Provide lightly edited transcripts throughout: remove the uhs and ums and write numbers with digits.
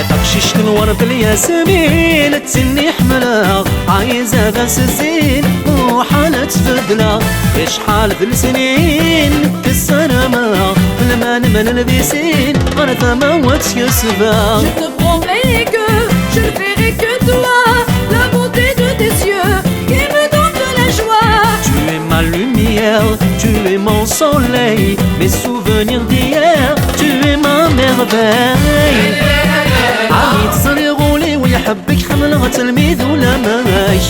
تقشيش الورد الياسمين تسني حملها عايزة غاس الزين وحالة تفدلا شحال في السنين كالسلامة لما من البيسين غرث موت يسبا. Je te promets que je ne ferai que toi, la beauté de tes yeux qui me donne de la joie. Tu es ma lumière, tu es mon soleil, mes souvenirs d'hier, tu es ma merveille. عمي تصرغولي ويحبك حملها تلميذ ولا ماي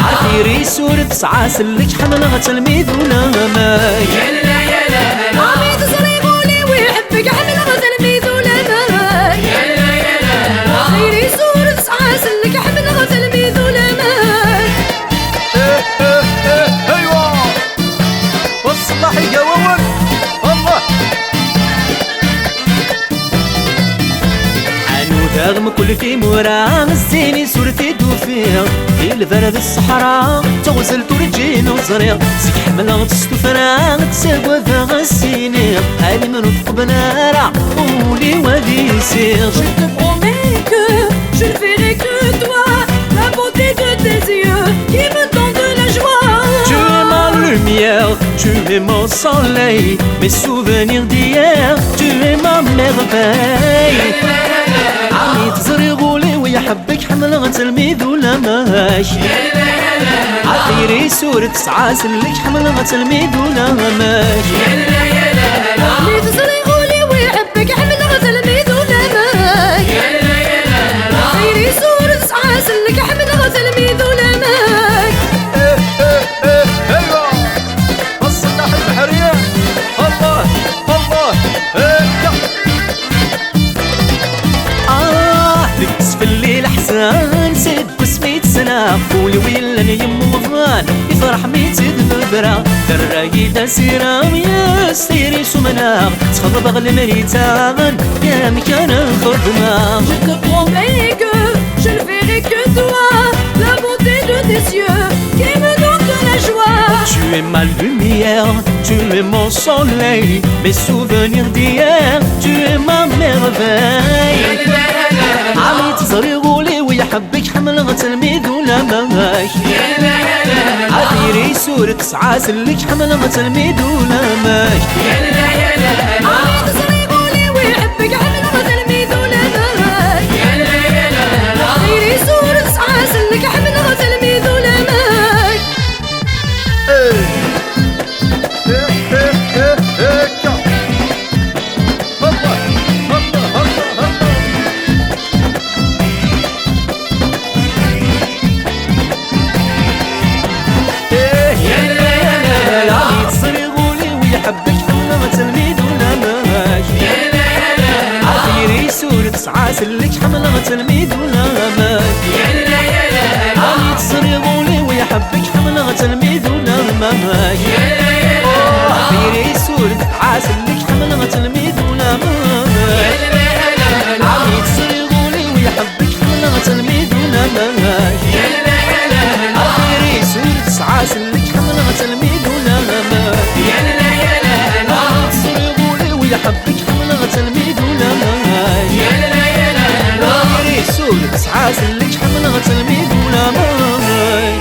عثيري صورة سعاسلك حملها تلميذ ولا ماي عمي تصرغولي ويحبك حملها تلميذ ولا ماي عثيري صورة سعاسلك حملها تلميذ ولا ماي. ايوا والصباحي قوون الله رغم كل في مورا الزيني صورتي دوفيها في الفرد الصحراء تغزل ترجي نظريا زيك حملها تستفرا تساوى ذا غسيني هاني من الطبنارة قولي ودي يسير. Je te promets que je ne ferai que toi, la beauté de tes yeux qui me donne de la joie. Tu es ma lumière, tu es mon soleil, mes souvenirs d'hier, tu es ma merveille. عمي تزرغولي ويحبك حملها تلميذ ولا ماش عثيري صورة سعاسلك حملها تلميذ ولا ماش عمي تزرغولي ويحبك حملها تلميذ ولا ماش عثيري صورة سعاسلك حملها تلميذ ولا ماش. ايوا الصلاح البحرية الله الله في الليل حسان سيد بسميت سنة قولي ويلن يم وغان يفرح ميت البرا درايدا سيرام يا سيري سمنا تخضب غل مريتان يا مكان الخدمة. Je te promets que je ne ferai que toi, la beauté de tes yeux qui me donne de la joie. Tu es ma lumière, tu es mon soleil, mes souvenirs d'hier, tu es ma merveille. عمي تزرغولي ويحبك حملها تلميذ ولا ماي عثيري صورة سعاسلك حملها تلميذ ولا ماي عمي تزرغولي ويحبك حملها تلميذ ولا ماي عثيري صورة سعاسلك حملها تلميذ ولا ماي. حبك حملها تلميذ ولا ماش عثيري صورة سعاسلك حملها تلميذ ولا ماش عمي تصرغولي ويحبك حملها تلميذ ولا ماش عثيري صورة سعاسلك حملها تلميذ ولا ماش عمي تصرغولي ويحبك حملها تلميذ ولا ماش عثيري صورة سعاسلك حملها تلميذ ولا ماش يحبك حملها تلميذ ولا ماي عثيري صورة سعاسلك حملها تلميذ ولا ماي.